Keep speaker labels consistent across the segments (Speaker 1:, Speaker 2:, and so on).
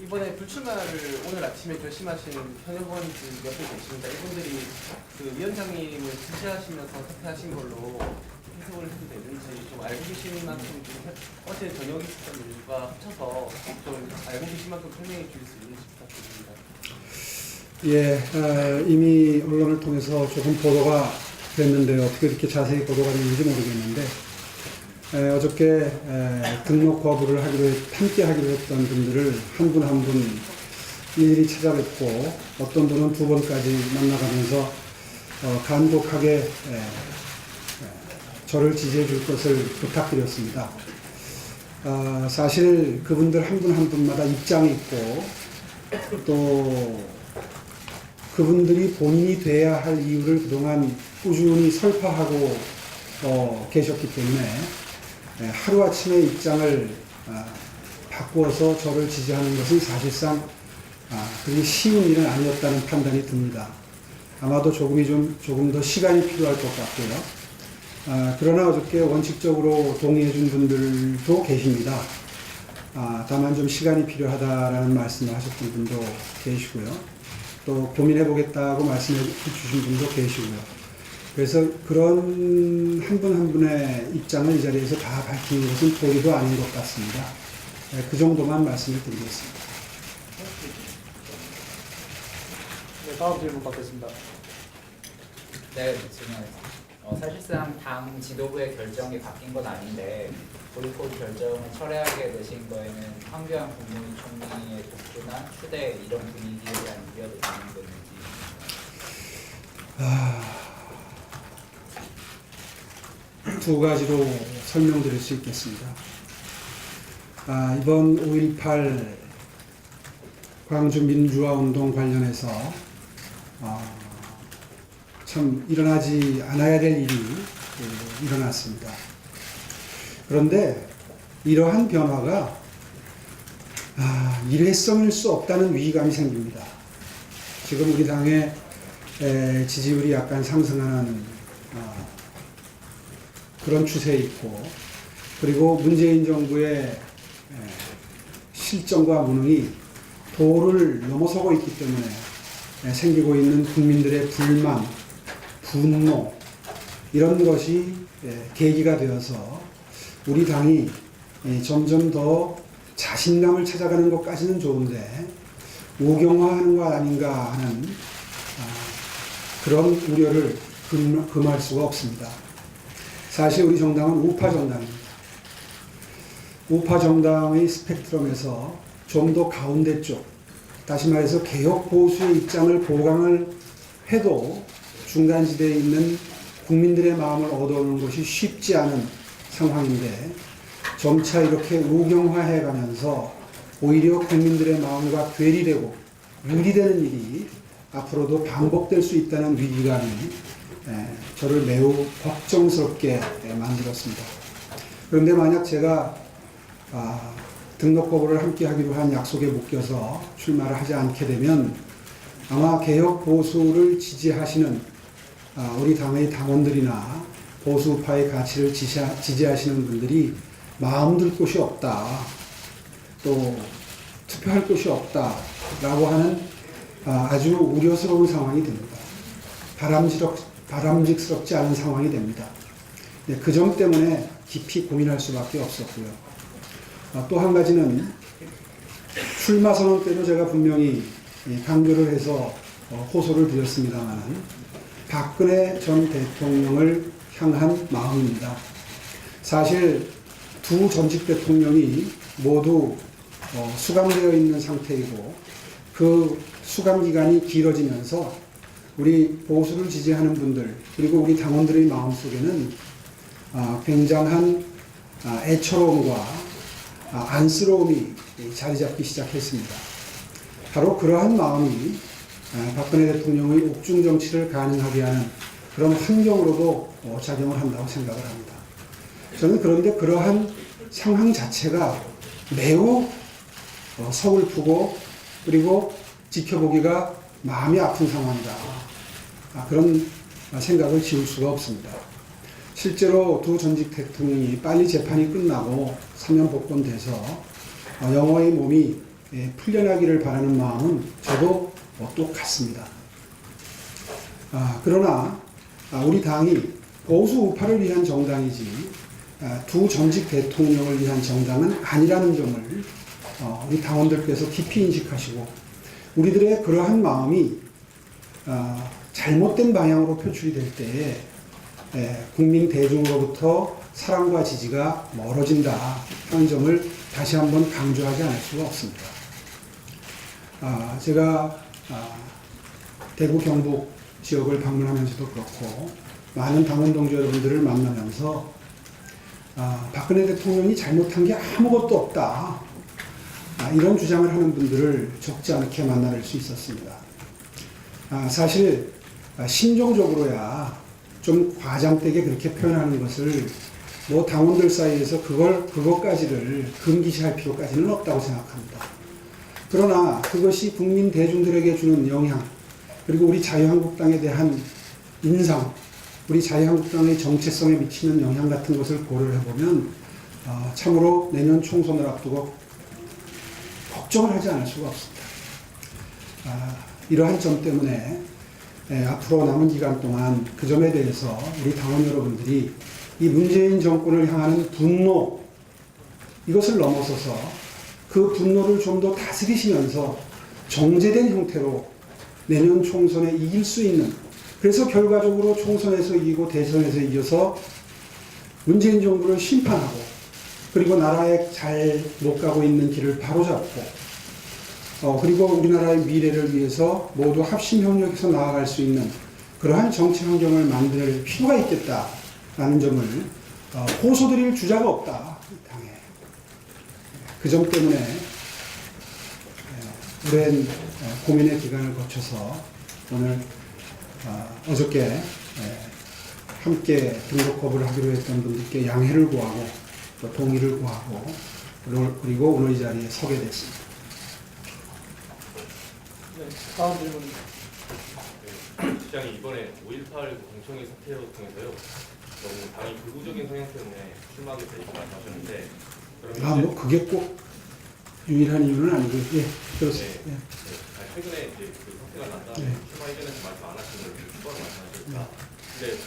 Speaker 1: 이번에 불출마를 오늘 아침에 결심하신 현역 의원님 옆에 계십니다. 이분들이 그 위원장님을 지지하시면서 사퇴하신 걸로 해석을 해도 되는지 좀 알고 계신 만큼 좀 어제 저녁 있었던 일과 합쳐서 좀 알고 계신 만큼 설명해 주실 수 있는지 부탁드립니다.
Speaker 2: 예, 이미 언론을 통해서 조금 보도가 됐는데요. 어떻게 이렇게 자세히 보도가 됐는지 모르겠는데 어저께 등록 거부를 함께 하기로 했던 분들을 한 분 한 분 일일이 찾아뵙고 어떤 분은 2번까지 만나가면서 간곡하게 저를 지지해 줄 것을 부탁드렸습니다. 사실 그분들 한 분 한 분마다 입장이 있고 또 그분들이 본인이 돼야 할 이유를 그동안 꾸준히 설파하고 계셨기 때문에 하루아침에 입장을 바꾸어서 저를 지지하는 것은 사실상 그게 쉬운 일은 아니었다는 판단이 듭니다. 아마도 조금 더 시간이 필요할 것 같고요. 그러나 어저께 원칙적으로 동의해 준 분들도 계십니다. 다만 좀 시간이 필요하다라는 말씀을 하셨던 분도 계시고요. 또 고민해 보겠다고 말씀해 주신 분도 계시고요. 그래서 그런 한 분 한 분의 입장을 이 자리에서 다 밝히는 것은 도리도 아닌 것 같습니다. 그 정도만 말씀을 드리겠습니다.
Speaker 3: 네, 다음 질문 받겠습니다.
Speaker 4: 네, 질문하겠습니다. 사실상 당 지도부의 결정이 바뀐 건 아닌데 보이콧 결정을 철회하게 되신 거에는 황교안 국무총리의 독주나 추대 이런 분위기에 대한 우려도 있는 건지.
Speaker 2: 두 가지로 설명드릴 수 있겠습니다. 이번 5.18 광주 민주화 운동 관련해서 참 일어나지 않아야 될 일이 일어났습니다. 그런데 이러한 변화가 일회성일 수 없다는 위기감이 생깁니다. 지금 우리 당의 지지율이 약간 상승하는 그런 추세에 있고, 그리고 문재인 정부의 실정과 무능이 도를 넘어서고 있기 때문에 생기고 있는 국민들의 불만, 분노 이런 것이 계기가 되어서 우리 당이 점점 더 자신감을 찾아가는 것까지는 좋은데 우경화하는 것 아닌가 하는 그런 우려를 금할 수가 없습니다. 사실 우리 정당은 우파 정당입니다. 우파 정당의 스펙트럼에서 좀 더 가운데 쪽, 다시 말해서 개혁 보수의 입장을 보강을 해도 중간지대에 있는 국민들의 마음을 얻어오는 것이 쉽지 않은 상황인데 점차 이렇게 우경화해 가면서 오히려 국민들의 마음과 괴리되고 유리되는 일이 앞으로도 반복될 수 있다는 위기감이 저를 매우 걱정스럽게 만들었습니다. 그런데 만약 제가 등록 거부를 함께 하기로 한 약속에 묶여서 출마를 하지 않게 되면 아마 개혁 보수를 지지하시는 우리 당의 당원들이나 보수파의 가치를 지지하시는 분들이 마음 둘 곳이 없다, 또 투표할 곳이 없다라고 하는 아주 우려스러운 상황이 됩니다. 바람직스럽지 않은 상황이 됩니다. 그 점 때문에 깊이 고민할 수밖에 없었고요. 또 한 가지는 출마 선언 때도 제가 분명히 강조를 해서 호소를 드렸습니다만 박근혜 전 대통령을 향한 마음입니다. 사실 두 전직 대통령이 모두 수감되어 있는 상태이고 그 수감 기간이 길어지면서 우리 보수를 지지하는 분들 그리고 우리 당원들의 마음속에는 굉장한 애처로움과 안쓰러움이 자리 잡기 시작했습니다. 바로 그러한 마음이 박근혜 대통령의 옥중 정치를 가능하게 하는 그런 환경으로도 작용을 한다고 생각을 합니다. 저는 그런데 그러한 상황 자체가 매우 서글프고 그리고 지켜보기가 마음이 아픈 상황이다. 그런 생각을 지울 수가 없습니다. 실제로 두 전직 대통령이 빨리 재판이 끝나고 사면 복권돼서 영어의 몸이 풀려나기를 바라는 마음은 저도 똑같습니다. 그러나 우리 당이 보수 우파를 위한 정당이지 두 전직 대통령을 위한 정당은 아니라는 점을 우리 당원들께서 깊이 인식하시고 우리들의 그러한 마음이 잘못된 방향으로 표출이 될 때에 국민 대중으로부터 사랑과 지지가 멀어진다 하는 점을 다시 한번 강조하지 않을 수가 없습니다. 제가 대구 경북 지역을 방문하면서도 그렇고 많은 당원 동지 여러분들을 만나면서 박근혜 대통령이 잘못한 게 아무것도 없다 이런 주장을 하는 분들을 적지 않게 만날 수 있었습니다. 사실 심정적으로야 좀 과장되게 그렇게 표현하는 것을 뭐 당원들 사이에서 그것까지를 금기시할 필요까지는 없다고 생각합니다. 그러나 그것이 국민 대중들에게 주는 영향, 그리고 우리 자유한국당에 대한 인상, 우리 자유한국당의 정체성에 미치는 영향 같은 것을 고려를 해보면 참으로 내년 총선을 앞두고 걱정을 하지 않을 수가 없습니다. 이러한 점 때문에 앞으로 남은 기간 동안 그 점에 대해서 우리 당원 여러분들이 이 문재인 정권을 향하는 분노, 이것을 넘어서서 그 분노를 좀 더 다스리시면서 정제된 형태로 내년 총선에 이길 수 있는, 그래서 결과적으로 총선에서 이기고 대선에서 이겨서 문재인 정부를 심판하고 그리고 나라에 잘 못 가고 있는 길을 바로잡고 그리고 우리나라의 미래를 위해서 모두 합심협력해서 나아갈 수 있는 그러한 정치 환경을 만들 필요가 있겠다라는 점을 호소드릴 주자가 없다, 이 당에. 그 점 때문에 오랜 고민의 기간을 거쳐서 오늘 어저께 함께 등록 거부를 하기로 했던 분들께 양해를 구하고 또 동의를 구하고 그리고 오늘 이 자리에 서게 됐습니다.
Speaker 3: 네, 다음 질문.
Speaker 5: 시장이 이번에 5.18 공청회 사태를 통해서요, 너무 당이 극우적인 성향 때문에 출마하게 되니까 말씀하셨는데, 그러면
Speaker 2: 뭐 그게 꼭 유일한 이유는 아니고, 예, 그렇습니다.
Speaker 5: 네. 최근에 이제 그 사태가 난 다음에
Speaker 2: 네.
Speaker 5: 출마 이전에서 말씀 안 하신 걸 추가로 말씀하셨다. 근데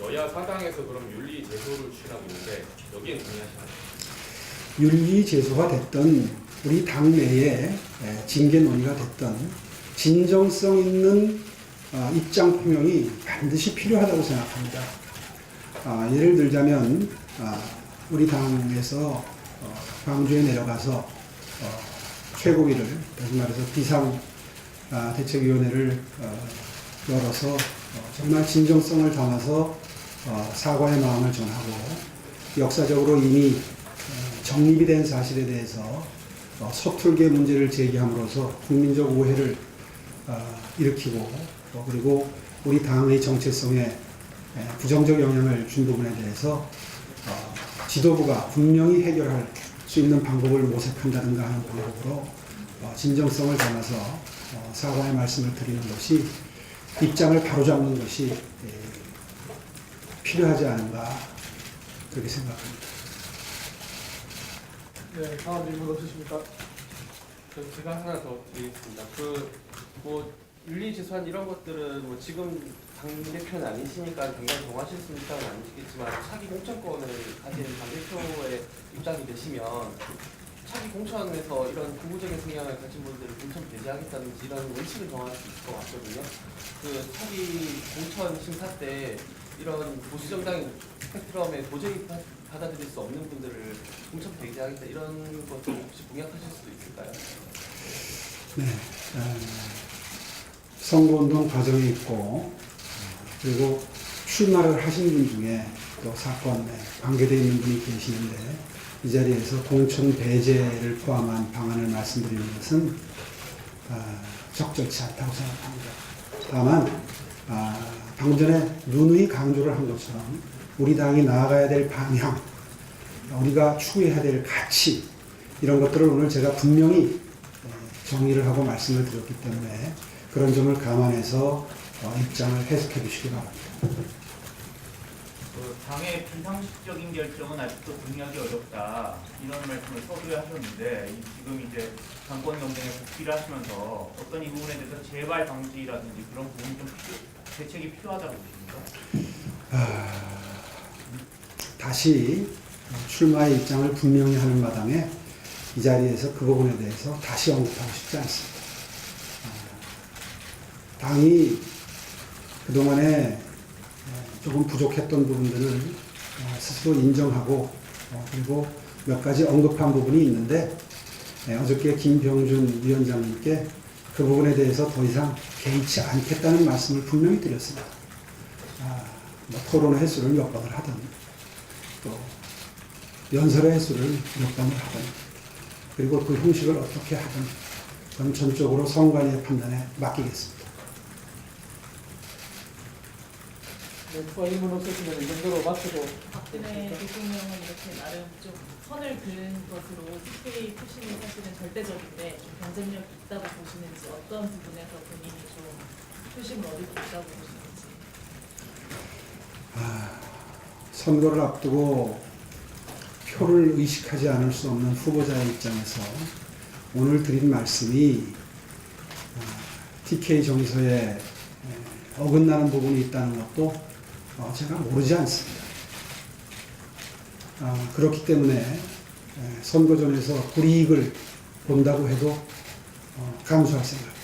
Speaker 5: 여야 사당에서 그럼 윤리 제소를 추진하고 있는데 여기엔 동의하시나요?
Speaker 2: 윤리 제소가 됐던 우리 당내에 징계 논의가 됐던 진정성 있는 입장 표명이 반드시 필요하다고 생각합니다. 예를 들자면 우리 당에서 광주에 내려가서 최고위를, 다시 말해서 비상 대책위원회를 열어서 정말 진정성을 담아서 사과의 마음을 전하고 역사적으로 이미 정립이 된 사실에 대해서 서툴게 문제를 제기함으로써 국민적 오해를 일으키고 그리고 우리 당의 정체성에 부정적 영향을 준 부분에 대해서 지도부가 분명히 해결할 수 있는 방법을 모색한다든가 하는 방법으로 진정성을 담아서 사과의 말씀을 드리는 것이, 입장을 바로잡는 것이 필요하지 않은가 그렇게 생각합니다.
Speaker 3: 네, 다음 질문 없으십니까?
Speaker 1: 제가 하나 더 드리겠습니다. 뭐 윤리 제소한 이런 것들은 뭐 지금 당대표는 아니시니까 당장 정하실 수 있다는 아니시겠지만 차기 공천권을 가진 당대표의 입장이 되시면 차기 공천에서 이런 극우적인 성향을 가진 분들을 공천 배제하겠다든지 이런 원칙을 정할 수 있을 것 같거든요. 그 차기 공천 심사 때 이런 보수 정당의 스펙트럼에 도저히 받아들일 수 없는 분들을 공천 배제하겠다 이런 것도 혹시 공약하실 수도 있을까요?
Speaker 2: 네, 선거운동 과정에 있고 그리고 출마를 하신 분 중에 또 사건에 관계되어 있는 분이 계시는데 이 자리에서 공천 배제를 포함한 방안을 말씀드리는 것은 적절치 않다고 생각합니다. 다만 방금 전에 누누이 강조를 한 것처럼 우리 당이 나아가야 될 방향, 우리가 추구해야 될 가치, 이런 것들을 오늘 제가 분명히 정의를 하고 말씀을 드렸기 때문에 그런 점을 감안해서 입장을 해석해 주시기 바랍니다.
Speaker 6: 당의 비상식적인 결정은 아직도 공략이 어렵다, 이런 말씀을 서두에 하셨는데 지금 이제 당권 경쟁에 복귀를 하시면서 어떤 이 부분에 대해서 재발 방지라든지 그런 부분이 좀 대책이 필요하다고 보십니까?
Speaker 2: 다시 출마의 입장을 분명히 하는 마당에 이 자리에서 그 부분에 대해서 다시 언급하고 싶지 않습니다. 당이 그동안에 조금 부족했던 부분들을 스스로 인정하고 그리고 몇 가지 언급한 부분이 있는데 어저께 김병준 위원장님께 그 부분에 대해서 더 이상 개의치 않겠다는 말씀을 분명히 드렸습니다. 뭐 토론의 횟수를 몇 번을 하든 또 연설의 횟수를 몇 번을 하든 그리고 그 형식을 어떻게 하든 그건 전적으로 선관위의 판단에 맡기겠습니다.
Speaker 3: 네, 추가 질문 없으시면 이 정도로 마치고
Speaker 7: 박근혜 대통령은 이렇게 나름 좀 선을 그은 것으로 TK 표심이 사실은 절대적인데 좀 경쟁력이 있다고 보시는지 어떤 부분에서 본인이 좀 표심을 얻을 수 있다고 보시는지.
Speaker 2: 선거를 앞두고 표를 의식하지 않을 수 없는 후보자의 입장에서 오늘 드린 말씀이 TK 정서에 어긋나는 부분이 있다는 것도 제가 모르지 않습니다. 그렇기 때문에 선거전에서 불이익을 본다고 해도 감수할 생각입니다.